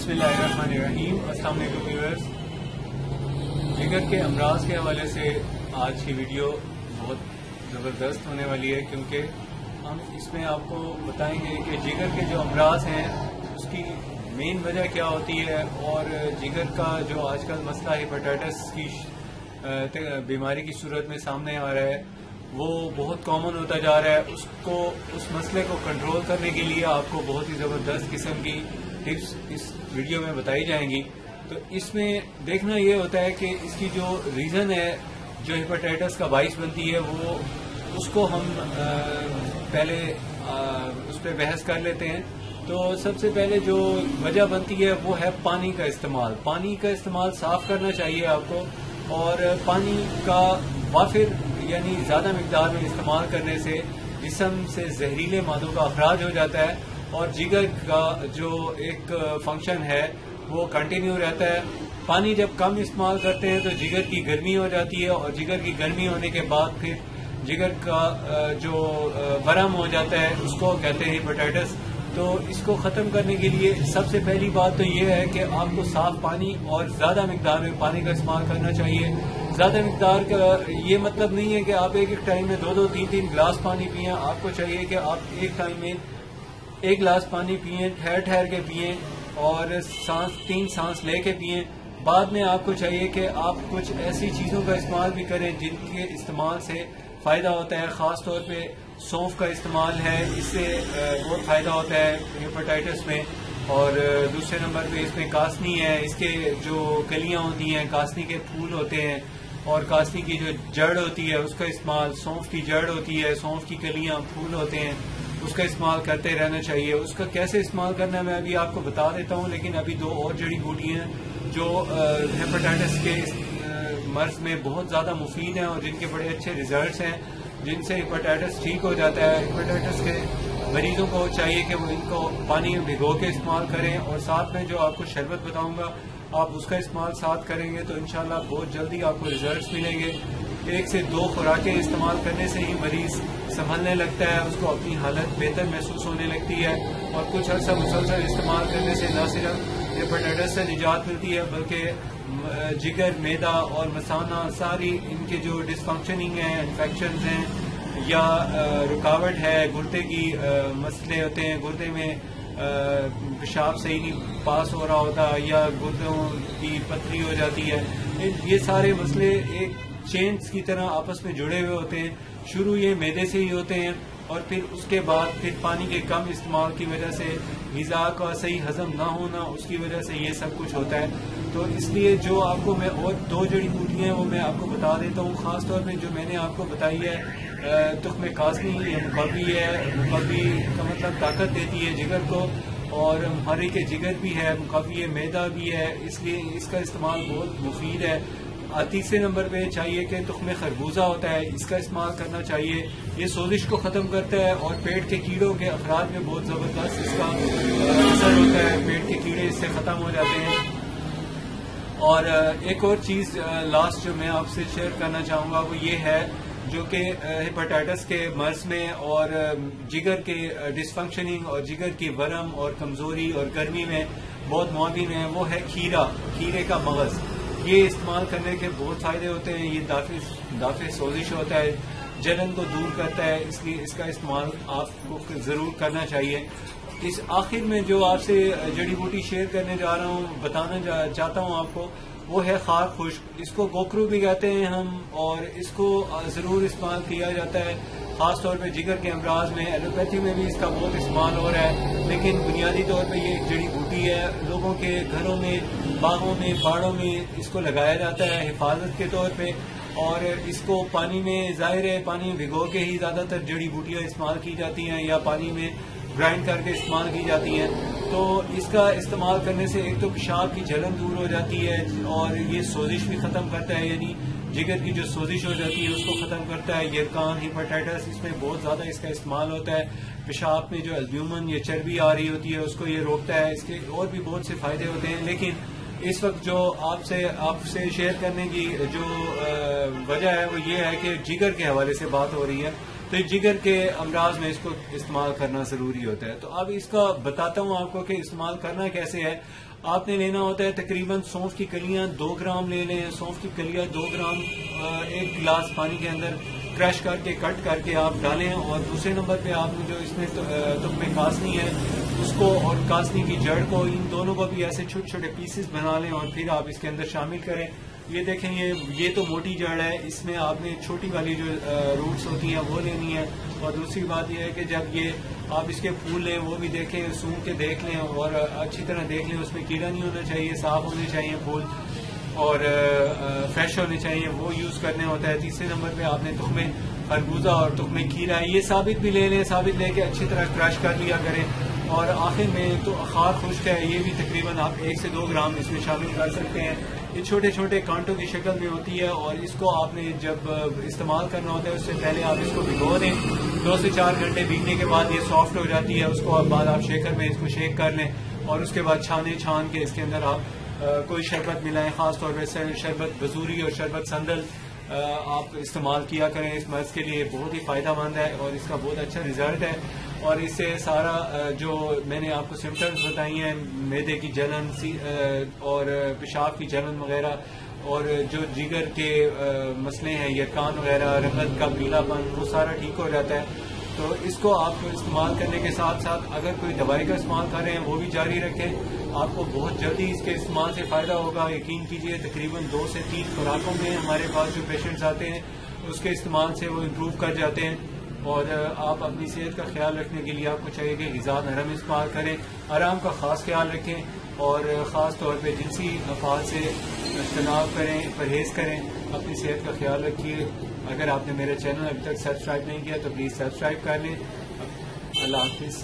बिस्मिल्लाहिर्रहमानिर्रहीम। अस्सलाम वालेकुम व्यूअर्स। जिगर के अमराज के हवाले से आज की वीडियो बहुत ज़बरदस्त होने वाली है, क्योंकि हम इसमें आपको बताएंगे कि जिगर के जो अमराज हैं उसकी मेन वजह क्या होती है, और जिगर का जो आजकल मसला हेपेटाइटिस की बीमारी की सूरत में सामने आ रहा है वो बहुत कॉमन होता जा रहा है। उस मसले को कंट्रोल करने के लिए आपको बहुत ही ज़बरदस्त किस्म की टिप्स इस वीडियो में बताई जाएंगी। तो इसमें देखना ये होता है कि इसकी जो रीज़न है जो हेपेटाइटिस का बाइस बनती है वो उसको हम पहले उस पर बहस कर लेते हैं। तो सबसे पहले जो वजह बनती है वो है पानी का इस्तेमाल। पानी का इस्तेमाल साफ करना चाहिए आपको, और पानी का वाफिर यानी ज़्यादा मिकदार में इस्तेमाल करने से जिस्म से जहरीले मादों का अखराज हो जाता है, और जिगर का जो एक फंक्शन है वो कंटिन्यू रहता है। पानी जब कम इस्तेमाल करते हैं तो जिगर की गर्मी हो जाती है, और जिगर की गर्मी होने के बाद फिर जिगर का जो वरम हो जाता है उसको कहते हैं हेपेटाइटिस। तो इसको ख़त्म करने के लिए सबसे पहली बात तो ये है कि आपको साफ पानी और ज़्यादा मिकदार में पानी का इस्तेमाल करना चाहिए। ज़्यादा मिकदार का ये मतलब नहीं है कि आप एक टाइम में दो तीन गिलास पानी पिएं। आपको चाहिए कि आप एक टाइम में एक गिलास पानी पिएं, ठहर के पिएं, और तीन सांस लेके पिएं। बाद में आपको चाहिए कि आप कुछ ऐसी चीज़ों का इस्तेमाल भी करें जिनके इस्तेमाल से फ़ायदा होता है। ख़ास तौर पे सौंफ का इस्तेमाल है, इससे बहुत फ़ायदा होता है हेपेटाइटिस में। और दूसरे नंबर पे इसमें कासनी है, इसके जो कलियां होती हैं कासनी के फूल होते हैं, और कासनी की जो जड़ होती है उसका इस्तेमाल, सौंफ की जड़ होती है, सौंफ की कलियां फूल होते हैं, उसका इस्तेमाल करते रहना चाहिए। उसका कैसे इस्तेमाल करना है मैं अभी आपको बता देता हूँ, लेकिन अभी दो और जड़ी बूटियाँ जो हेपेटाइटिस के मर्ज में बहुत ज़्यादा मुफीद हैं और जिनके बड़े अच्छे रिजल्ट्स हैं, जिनसे हेपेटाइटिस ठीक हो जाता है। हेपेटाइटिस के मरीजों को चाहिए कि वो इनको पानी में भिगो के इस्तेमाल करें, और साथ में जो आपको शरबत बताऊंगा आप उसका इस्तेमाल साथ करेंगे तो इंशाल्लाह बहुत जल्दी आपको रिजल्ट्स मिलेंगे। 1 से 2 खुराकें इस्तेमाल करने से ही मरीज संभलने लगता है, उसको अपनी हालत बेहतर महसूस होने लगती है, और कुछ अर्सा मुसलसल इस्तेमाल करने से न सिर्फ हेपेटाइटिस से निजात मिलती है बल्कि जिगर, मैदा और मसाना सारी इनके जो डिसफंक्शनिंग है, इन्फेक्शन हैं या रुकावट है, गुर्दे की मसले होते हैं, गुर्दे में पेशाब सही नहीं पास हो रहा होता या गुर्दों की पथरी हो जाती है, ये सारे मसले एक चेन्स की तरह आपस में जुड़े हुए होते हैं। शुरू ये मैदे से ही होते हैं, और फिर उसके बाद फिर पानी के कम इस्तेमाल की वजह से ग़िज़ा का सही हजम ना होना, उसकी वजह से ये सब कुछ होता है। तो इसलिए जो आपको मैं और 2 जड़ी बूटियाँ हैं वो मैं आपको बता देता हूँ। ख़ास तौर पे जो मैंने आपको बताई है तुख्म कासनी या मुकव्वी है। मुकव्वी का मतलब ताकत देती है जिगर को, और मुहर्रिक जिगर भी है, मुकव्वी मैदा भी है, इसलिए इसका इस्तेमाल बहुत मुफीद है। तीसरे नंबर पे चाहिए कि तुख्म खरबूजा होता है, इसका इस्तेमाल करना चाहिए। ये सोजिश को ख़त्म करता है और पेट के कीड़ों के अखराज में बहुत ज़बरदस्त इसका असर होता है, पेट के कीड़े इससे ख़त्म हो जाते हैं। और एक और चीज़ लास्ट जो मैं आपसे शेयर करना चाहूँगा वो ये है, जो कि हेपेटाइटिस के मर्ज में और जिगर के डिसफंक्शनिंग और जिगर की वरम और कमज़ोरी और गर्मी में बहुत मुआविन है, वो है खीरा, खीरे का मगज़। ये इस्तेमाल करने के बहुत फ़ायदे होते हैं। ये दाफे सोजिश होता है, जलन को दूर करता है, इसलिए इसका इस्तेमाल आपको ज़रूर करना चाहिए। इस आखिर में जो आपसे जड़ी बूटी शेयर करने जा रहा हूँ, बताना चाहता हूँ आपको, वो है खार खुश्क। इसको गोखरू भी कहते हैं हम, और इसको ज़रूर इस्तेमाल किया जाता है ख़ास तौर पे जिगर के अमराज में। एलोपैथी में भी इसका बहुत इस्तेमाल हो रहा है, लेकिन बुनियादी तौर पे ये एक जड़ी बूटी है। लोगों के घरों में, बागों में, बाड़ों में इसको लगाया जाता है हिफाजत के तौर पे, और इसको पानी में, ज़ाहिर है पानी में भिगो के ही ज़्यादातर जड़ी बूटियाँ इस्तेमाल की जाती हैं या पानी में ग्राइंड करके इस्तेमाल की जाती हैं। तो इसका इस्तेमाल करने से एक तो पेशाब की जलन दूर हो जाती है, और ये सोजिश भी ख़त्म करता है, यानी जिगर की जो सोजिश हो जाती है उसको ख़त्म करता है। यरकान, हेपेटाइटिस, इसमें बहुत ज़्यादा इसका इस्तेमाल होता है। पेशाब में जो एल्ब्यूमिन या चर्बी आ रही होती है उसको ये रोकता है। इसके और भी बहुत से फ़ायदे होते हैं, लेकिन इस वक्त जो आपसे शेयर करने की जो वजह है वो ये है कि जिगर के हवाले से बात हो रही है। तो تو جگر کے امراض میں اس کو استعمال کرنا ضروری ہوتا ہے. تو اب اس کا بتاتا ہوں آپ کو کہ استعمال کرنا کیسے ہے. آپ نے لینا ہوتا ہے تقریباً سونف کی کلیاں 2 گرام لے لیں. سونف کی کلیاں 2 گرام 1 گلاس پانی کے اندر کریش کر کے کٹ کر کے آپ ڈالیں. اور دوسرے نمبر پہ آپ نے جو اس میں تخمِ کاسنی ہے اس کو اور کاسنی کی جڑ کو ان دونوں کو بھی ایسے چھوٹے چھوٹے پیسز بنا لیں اور پھر آپ اس کے اندر شامل کریں. یہ دیکھیں یہ تو موٹی جڑ ہے, اس میں آپ نے چھوٹی والی جو روٹس ہوتی ہیں وہ لینی ہے. اور دوسری بات یہ ہے کہ جب یہ آپ اس کے پھول لیں وہ بھی دیکھیں, سونگھ کے دیکھ لیں اور اچھی طرح دیکھ لیں, اس میں کیڑا نہیں ہونا چاہیے, صاف ہونے چاہیے پھول اور فریش ہونے چاہیے, وہ یوز کرنے ہوتا ہے. تیسرے نمبر پہ آپ نے تخم خربوزہ اور تخم کھیرا یہ ثابت بھی لے لیں, ثابت لے کے اچھی طرح کریش کر لیا کریں. اور آخر میں تو خار خشک ہے, یہ بھی تقریباً آپ 1 سے 2 گرام اس میں شامل کر سکتے ہیں. یہ چھوٹے چھوٹے کانٹوں کی شکل میں ہوتی ہے اور اس کو آپ نے جب استعمال کرنا ہوتا ہے اس سے پہلے آپ اس کو بھگو دیں. 2 سے 4 گھنٹے بھیگنے کے بعد یہ سافٹ ہو جاتی ہے. اس کو بعد آپ شیکر میں اس کو شیک کر لیں اور اس کے بعد چھان کے اس کے اندر آپ کوئی شربت ملائیں. خاص طور پہ شربت بزوری اور شربت سندل آپ استعمال کیا کریں. اس مرض کے لیے بہت ہی فائدہ مند ہے اور اس کا بہت اچھا رزلٹ ہے. اور اس سے سارا جو میں نے آپ کو سمٹمز بتائی ہیں, معدے کی جلن اور پیشاب کی جلن وغیرہ, اور جو جگر کے مسئلے ہیں یرقان وغیرہ, رگت کا پیلا پن, وہ سارا ٹھیک ہو جاتا ہے. تو اس کو آپ کو استعمال کرنے کے ساتھ ساتھ اگر کوئی دوائی کا استعمال کر رہے ہیں وہ بھی جاری رکھیں. آپ کو بہت جلدی اس کے استعمال سے فائدہ ہوگا. یقین کیجئے تقریباً 2 سے 3 خوراکوں میں ہمارے پاس جو پیشنٹس آتے ہیں اس کے استعمال سے وہ امپروو کر جاتے ہیں. اور آپ اپنی صحت کا خیال رکھنے کے لیے آپ کو چاہیے کہ غذا نرم استعمال کریں, آرام کا خاص خیال رکھیں اور خاص طور پہ جنسی افعال سے اجتناب کریں, پرہیز کریں, اپنی صحت کا خیال رکھیے. اگر آپ نے میرا چینل ابھی تک سبسکرائب نہیں کیا تو پلیز سبسکرائب کر لیں. اللہ حافظ.